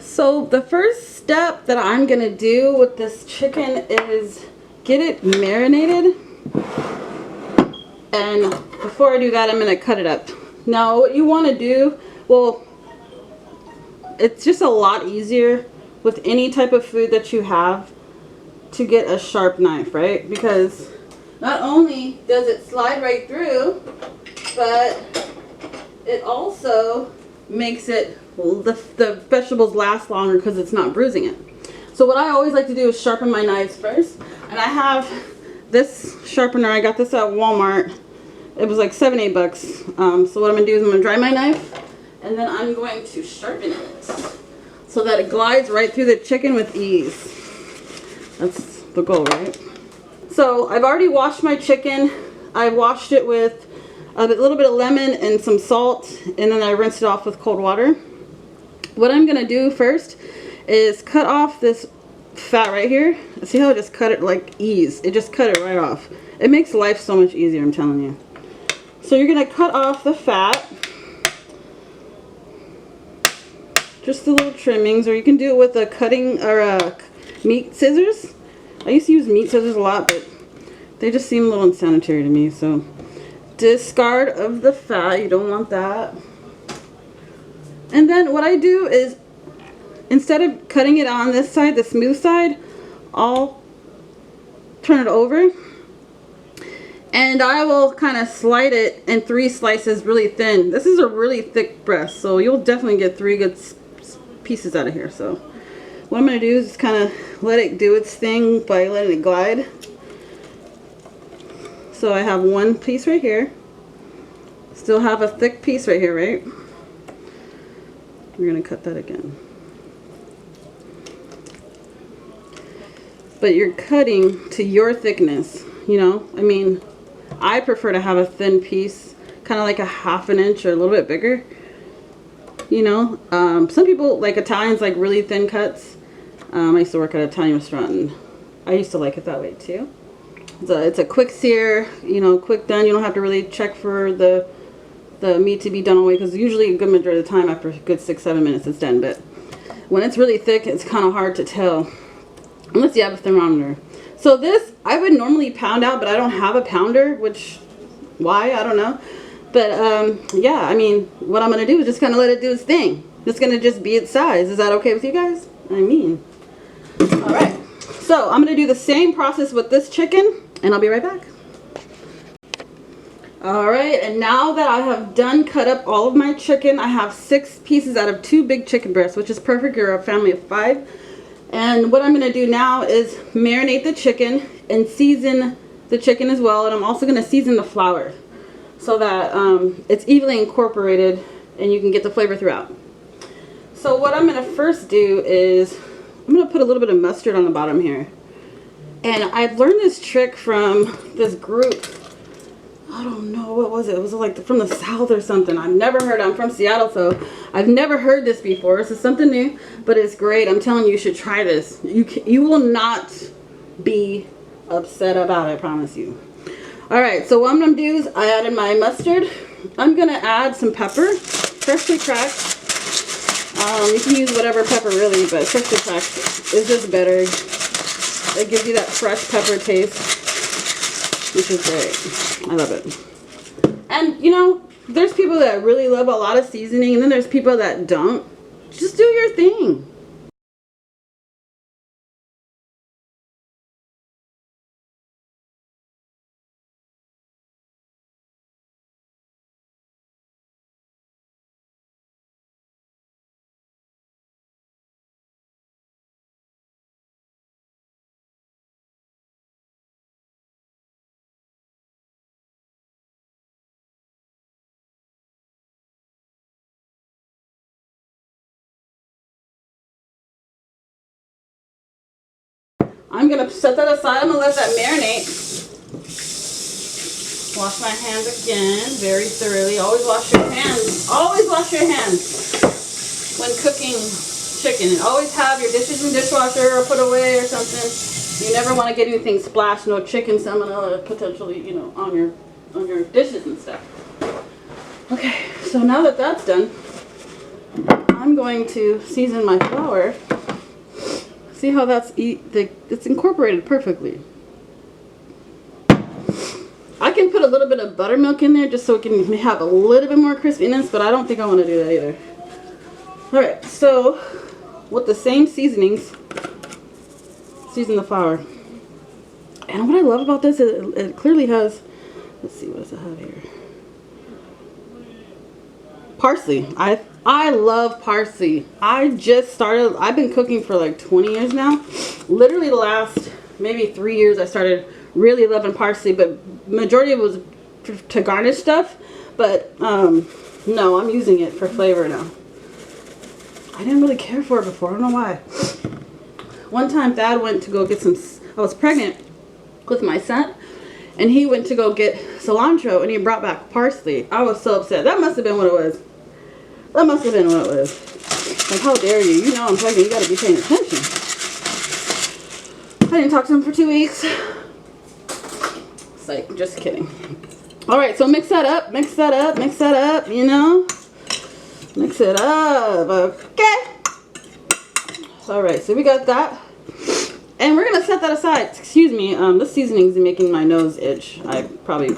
So the first step that I'm gonna do with this chicken is get it marinated. And before I do that, I'm gonna cut it up. Now what you wanna do, well, it's just a lot easier with any type of food that you have to get a sharp knife, right? Because not only does it slide right through, but it also makes it, well, the vegetables last longer because it's not bruising it. So what I always like to do is sharpen my knives first. And I have this sharpener. I got this at Walmart. It was like $7, $8. So what I'm going to do is I'm going to dry my knife. And then I'm going to sharpen it so that it glides right through the chicken with ease. That's the goal, right? So I've already washed my chicken. I washed it with a little bit of lemon and some salt, and then I rinsed it off with cold water. What I'm gonna do first is cut off this fat right here. See how I just cut it like ease? It just cut it right off. It makes life so much easier, I'm telling you. So you're gonna cut off the fat, just the little trimmings, or you can do it with a cutting or a meat scissors. I used to use meat scissors a lot, but they just seem a little unsanitary to me, so discard of the fat. You don't want that. And then what I do is, instead of cutting it on this side, the smooth side, I'll turn it over and I will kind of slide it in 3 slices really thin. This is a really thick breast, so you'll definitely get 3 good pieces out of here. So what I'm going to do is just kind of let it do its thing by letting it glide. So I have 1 piece right here. Still have a thick piece right here, right? We're going to cut that again. But you're cutting to your thickness, you know? I mean, I prefer to have a thin piece, kind of like a ½ inch or a little bit bigger. You know, some people, like Italians, like really thin cuts. I used to work at an Italian restaurant and I used to like it that way too. It's a quick sear, you know, quick done. You don't have to really check for the meat to be done all the way, because usually a good majority of the time after a good 6-7 minutes it's done. But when it's really thick, it's kind of hard to tell unless you have a thermometer. So this I would normally pound out, but I don't have a pounder, which, why, I don't know. But yeah, I mean, what I'm gonna do is just kind of let it do its thing. It's gonna just be its size. Is that okay with you guys? I mean, all right. So I'm gonna do the same process with this chicken, and I'll be right back. All right, and now that I have done cut up all of my chicken, I have 6 pieces out of 2 big chicken breasts, which is perfect. You're a family of 5. And what I'm gonna do now is marinate the chicken and season the chicken as well. And I'm also gonna season the flour so that it's evenly incorporated and you can get the flavor throughout. So what I'm gonna first do is I'm gonna put a little bit of mustard on the bottom here. And I learned this trick from this group. I don't know, what was it? It was like from the South or something. I've never heard. I'm from Seattle, so I've never heard this before. This is something new, but it's great. I'm telling you, you should try this. You will not be upset about it, I promise you. All right, so what I'm gonna do is I added my mustard. I'm gonna add some pepper, freshly cracked. You can use whatever pepper really, but freshly cracked is just better. It gives you that fresh pepper taste, which is great. I love it. And you know, there's people that really love a lot of seasoning, and then there's people that don't. Just do your thing. I'm gonna set that aside. I'm gonna let that marinate. Wash my hands again very thoroughly. Always wash your hands. Always wash your hands when cooking chicken. And always have your dishes in the dishwasher or put away or something. You never want to get anything splashed, no chicken salmonella potentially, you know, on your dishes and stuff. Okay, so now that that's done, I'm going to season my flour. See how it's incorporated perfectly. I can put a little bit of buttermilk in there just so it can have a little bit more crispiness, but I don't think I want to do that either. Alright, so with the same seasonings, season the flour. And what I love about this is it clearly has, let's see, what does it have here? Parsley. I love parsley. I've been cooking for like 20 years now. Literally the last maybe 3 years I started really loving parsley, but majority of it was to garnish stuff. But no, I'm using it for flavor now. I didn't really care for it before. I don't know why. One time Thad went to go get some, I was pregnant with my son, and he went to go get cilantro and he brought back parsley. I was so upset. That must have been what it was. That must have been what it was. Like, how dare you? You know I'm pregnant. You got to be paying attention. I didn't talk to him for 2 weeks. It's like, just kidding. Alright, so mix that up. Mix that up. Mix that up, you know. Mix it up. Okay. Alright, so we got that. And we're going to set that aside. Excuse me. This seasoning is making my nose itch. I probably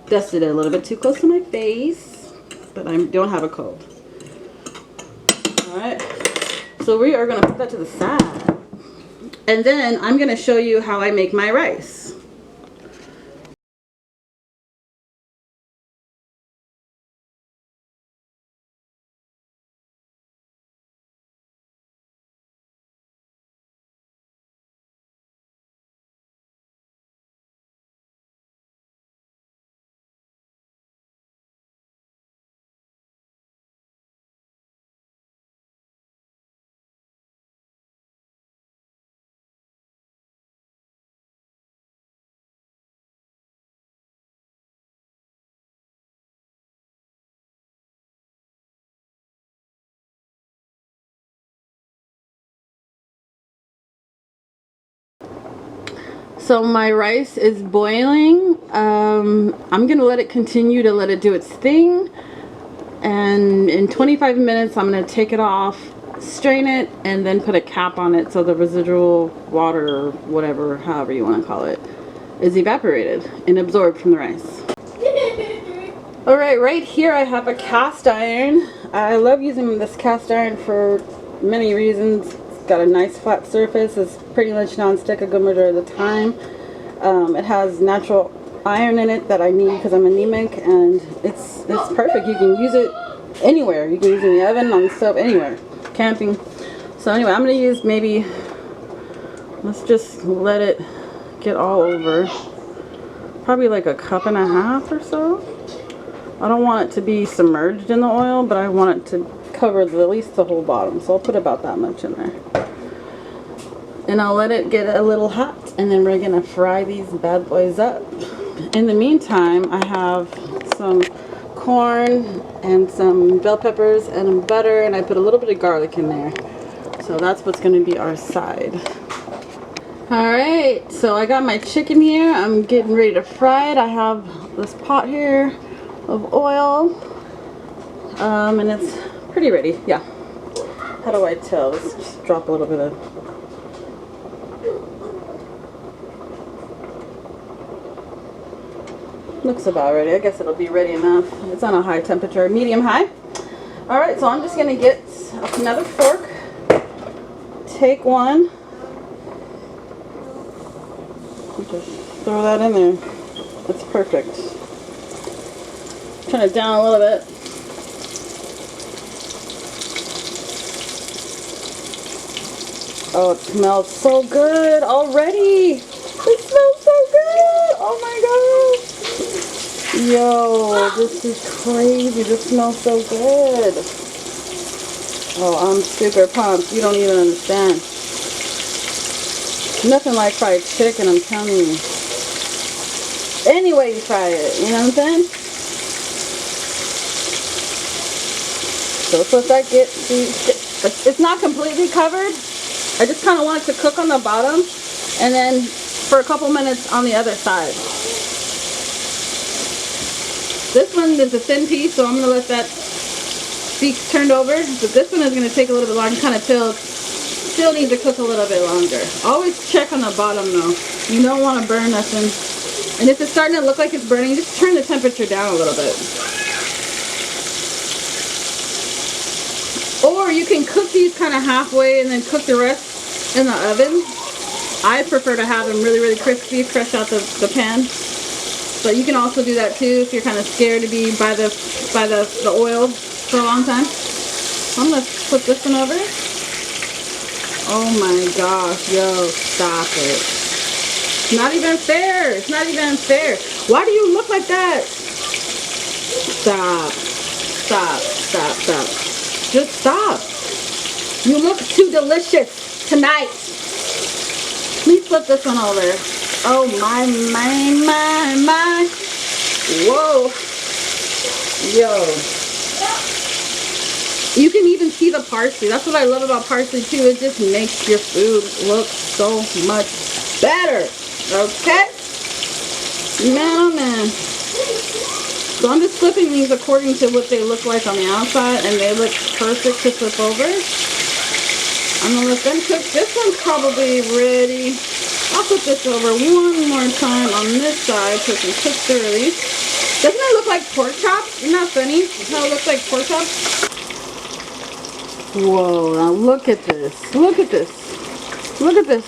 dusted it a little bit too close to my face. But I don't have a cold. Alright. So we are going to put that to the side. And then I'm going to show you how I make my rice. So my rice is boiling. I'm going to let it continue to let it do its thing. And in 25 minutes, I'm going to take it off, strain it, and then put a cap on it so the residual water or whatever, however you want to call it, is evaporated and absorbed from the rice. Alright, right here I have a cast iron. I love using this cast iron for many reasons. Got a nice flat surface. It's pretty much non-stick a good majority of the time. It has natural iron in it that I need because I'm anemic, and it's perfect. You can use it anywhere. You can use it in the oven, on the stove, anywhere. Camping. So anyway, I'm going to use maybe, let's just let it get all over. Probably like 1.5 cups or so. I don't want it to be submerged in the oil, but I want it to cover at least the whole bottom, so I'll put about that much in there, and I'll let it get a little hot, and then we're gonna fry these bad boys up. In the meantime, I have some corn and some bell peppers and butter, and I put a little bit of garlic in there, so that's what's gonna be our side. Alright, so I got my chicken here. I'm getting ready to fry it. I have this pot here of oil, and it's pretty ready. Yeah. How do I tell? Let's just drop a little bit of. Looks about ready. I guess it'll be ready enough. It's on a high temperature, medium high. Alright, so I'm just going to get another fork. Take one. Just throw that in there. That's perfect. Turn it down a little bit. Oh, it smells so good already. It smells so good. Oh my gosh. Yo, this is crazy. This smells so good. Oh, I'm super pumped. You don't even understand. Nothing like fried chicken, I'm telling you. Any way you fry it, you know what I'm saying? So let's let that get, it's not completely covered. I just kind of want it to cook on the bottom, and then for a couple minutes on the other side. This one is a thin piece, so I'm going to let that cheeks turned over. But this one is going to take a little bit longer, kind of still needs to cook a little bit longer. Always check on the bottom though. You don't want to burn nothing. And if it's starting to look like it's burning, just turn the temperature down a little bit. Or you can cook these kind of halfway and then cook the rest in the oven. I prefer to have them really, really crispy, fresh out the pan. But you can also do that too if you're kind of scared to be by the oil for a long time. I'm gonna flip this one over. Oh my gosh, yo, stop it. It's not even fair. It's not even fair. Why do you look like that? Stop. Stop. Stop. Stop. Just stop. You look too delicious tonight. Please flip this one over. Oh my. Whoa. Yo. You can even see the parsley. That's what I love about parsley too. It just makes your food look so much better. Okay? Man, oh man. So I'm just flipping these according to what they look like on the outside, and they look perfect to flip over. I'm gonna let them cook. This one's probably ready. I'll flip this over one more time on this side so it can cook thoroughly. Doesn't it look like pork chops? Isn't that funny? How it looks like pork chops? Whoa, now look at this. Look at this. Look at this.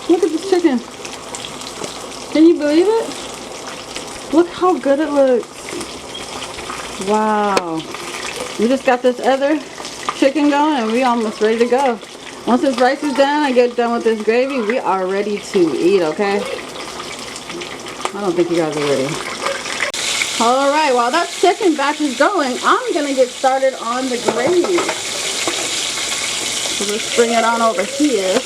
Look at this chicken. Can you believe it? Look how good it looks. Wow. We just got this other chicken going and we almost ready to go. Once this rice is done, I get done with this gravy, we are ready to eat, okay? I don't think you guys are ready. Alright, while that second batch is going, I'm going to get started on the gravy. So let's bring it on over here.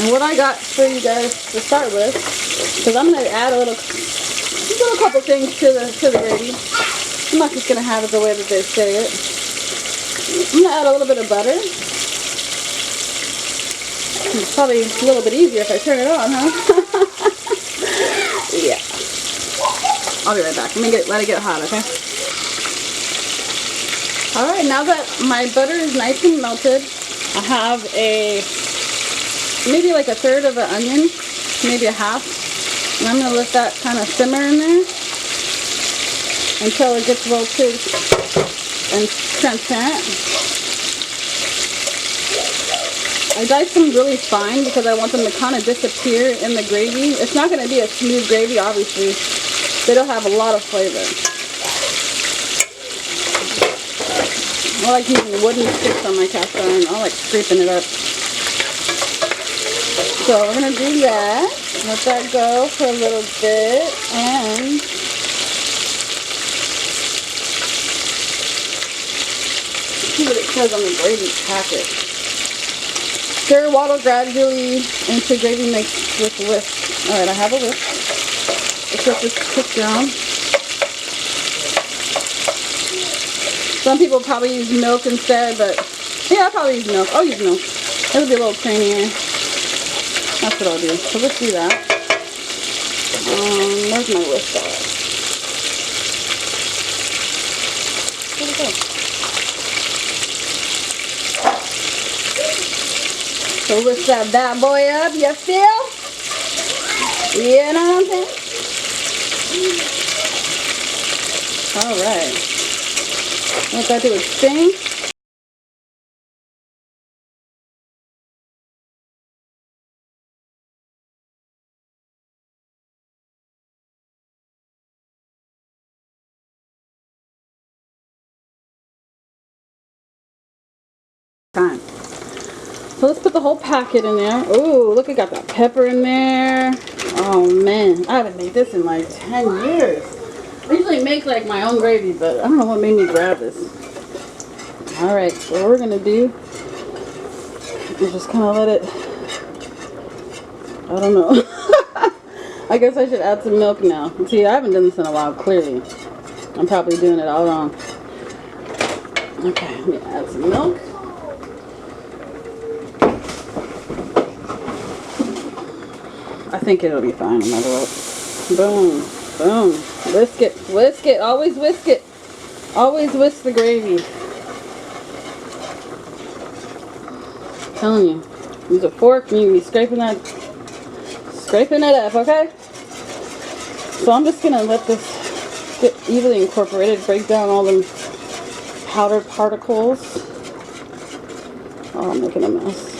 And what I got for you guys to start with, because I'm going to add a couple things to the gravy. I'm not just going to have it the way that they say it. I'm going to add a little bit of butter. It's probably a little bit easier if I turn it on, huh? Yeah. I'll be right back. Let it get hot, okay? Alright, now that my butter is nice and melted, I have maybe like a third of an onion, maybe a half. And I'm going to let that kind of simmer in there until it gets wilted and transparent. I dice them really fine because I want them to kind of disappear in the gravy. It's not going to be a smooth gravy, obviously. They don't have a lot of flavor. I like using wooden sticks on my cast iron. I like scraping it up. So we're going to do that. Let that go for a little bit. And see what it says on the gravy packet. Stir water gradually into gravy mix with whisk. Alright, I have a whisk. Let's let this cook down. Some people probably use milk instead, but yeah, I'll probably use milk. I'll use milk. It'll be a little creamier. That's what I'll do. So let's do that. Where's my whisk at? Where'd it go? So whisk that bad boy up, you feel? You know what I'm saying? Alright. Let that do its thing. Time. So let's put the whole packet in there. Ooh, look, I got that pepper in there. Oh man, I haven't made this in like 10 years. I usually make like my own gravy, but I don't know what made me grab this. Alright, so what we're gonna do is just kind of let it, I don't know. I guess I should add some milk now. See, I haven't done this in a while, clearly. I'm probably doing it all wrong. Okay, let me add some milk. I think it'll be fine no matter what. Boom. Boom. Whisk it. Whisk it. Always whisk it. Always whisk the gravy. I'm telling you. Use a fork and you can be scraping it up, okay? So I'm just gonna let this get evenly incorporated, break down all the powdered particles. Oh, I'm making a mess.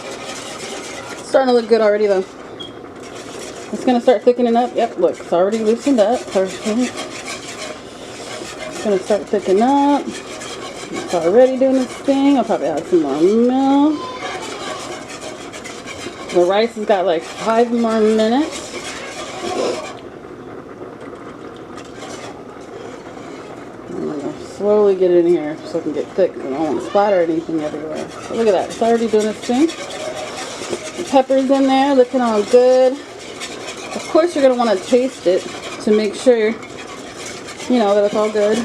It's starting to look good already though. It's gonna start thickening up. Yep, look, it's already loosened up. Perfect. It's gonna start thickening up. It's already doing its thing. I'll probably add some more milk. The rice has got like 5 more minutes. I'm gonna slowly get it in here so it can get thick and I don't want to splatter anything everywhere. So look at that, it's already doing its thing. The pepper's in there, looking all good. Of course you're gonna want to taste it to make sure, you know, that it's all good.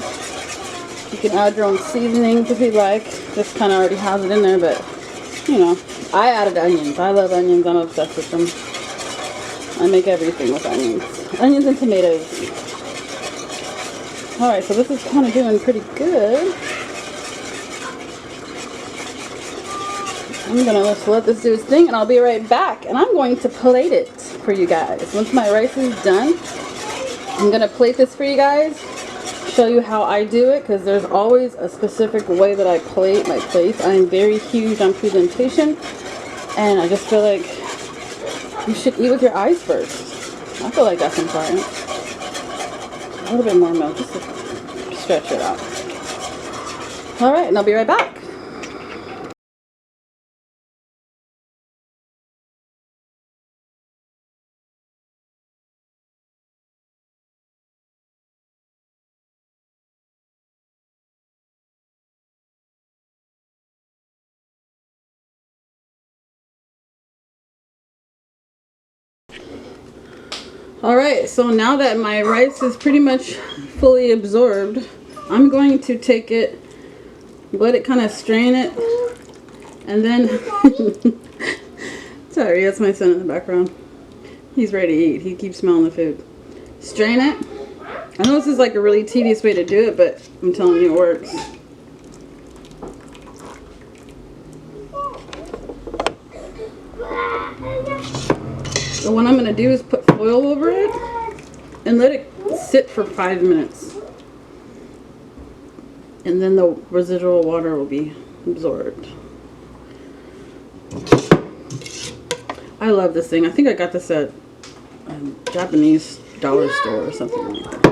You can add your own seasonings if you like. This kind of already has it in there, but you know, I added onions. I love onions. I'm obsessed with them. I make everything with onions. Onions and tomatoes. Alright, so this is kind of doing pretty good. I'm going to just let this do its thing and I'll be right back. And I'm going to plate it for you guys. Once my rice is done, I'm going to plate this for you guys. Show you how I do it because there's always a specific way that I plate my plates. I am very huge on presentation and I just feel like you should eat with your eyes first. I feel like that's important. A little bit more milk just to stretch it out. Alright, and I'll be right back. Alright, so now that my rice is pretty much fully absorbed, I'm going to take it, let it kind of strain it, and then, sorry, that's my son in the background. He's ready to eat. He keeps smelling the food. Strain it. I know this is like a really tedious way to do it, but I'm telling you it works. So what I'm going to do is put foil over it and let it sit for 5 minutes. And then the residual water will be absorbed. I love this thing. I think I got this at a Japanese dollar store or something like that.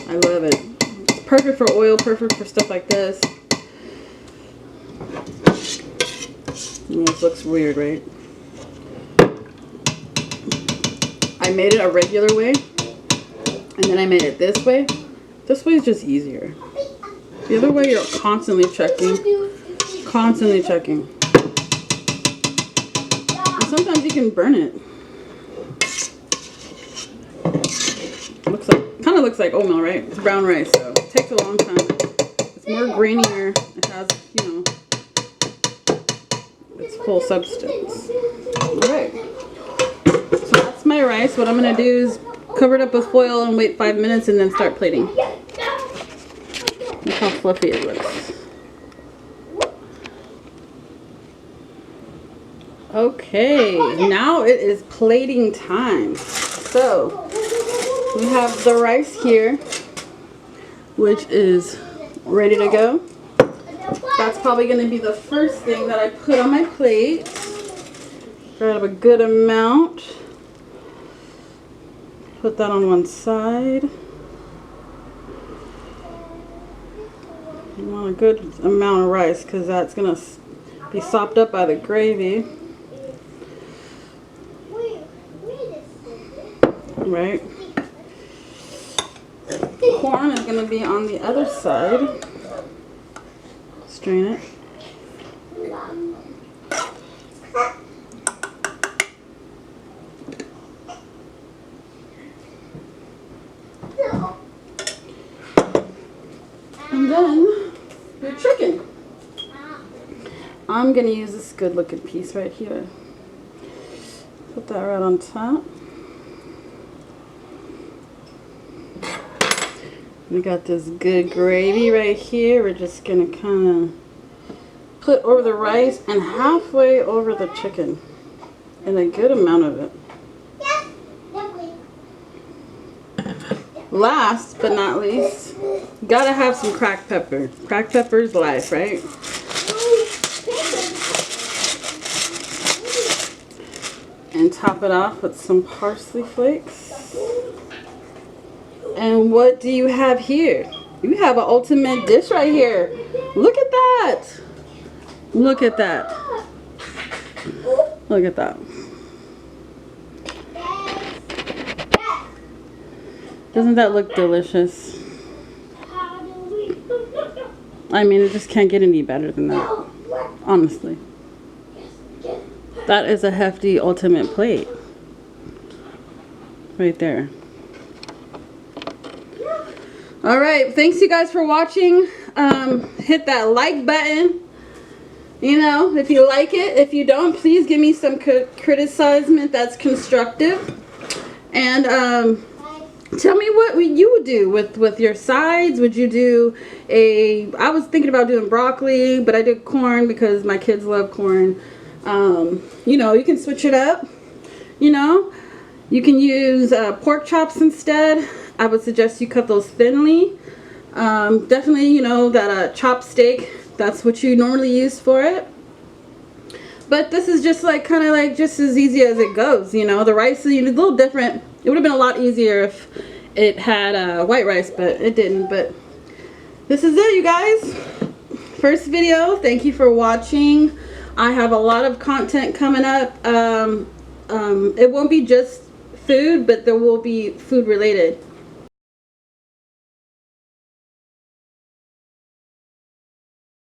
I love it. It's perfect for oil, perfect for stuff like this. This looks weird, right? I made it a regular way, and then I made it this way. This way is just easier. The other way, you're constantly checking. Constantly checking. And sometimes you can burn it. Looks like, kind of looks like oatmeal, right? It's brown rice, so it takes a long time. It's more grainier. It has, you know, its full substance. Alright. So that's my rice. What I'm going to do is cover it up with foil and wait 5 minutes and then start plating. Look how fluffy it looks. Okay, now it is plating time. So, we have the rice here, which is ready to go. That's probably going to be the first thing that I put on my plate. Grab a good amount. Put that on one side. You want a good amount of rice because that's going to be sopped up by the gravy. Right. Corn is going to be on the other side. Strain it. And then your chicken. I'm going to use this good looking piece right here. Put that right on top. We got this good gravy right here. We're just gonna kind of put over the rice and halfway over the chicken, and a good amount of it. Last but not least, gotta have some cracked pepper. Cracked pepper is life, right? And top it off with some parsley flakes. And what do you have here? You have an ultimate dish right here. Look at that. Look at that. Look at that. Doesn't that look delicious? I mean, it just can't get any better than that. Honestly. That is a hefty ultimate plate. Right there. Alright, thanks you guys for watching. Hit that like button. You know, if you like it. If you don't, please give me some criticism that's constructive. And tell me what you would do with your sides. Would you do I was thinking about doing broccoli, but I did corn because my kids love corn. You know, you can switch it up. You know, you can use pork chops instead. I would suggest you cut those thinly. Definitely, you know, that chopped steak, that's what you normally use for it. But this is just like kind of like just as easy as it goes. You know, the rice is a little different. It would have been a lot easier if it had white rice, but it didn't. But this is it, you guys. First video. Thank you for watching. I have a lot of content coming up. It won't be just food, but there will be food related.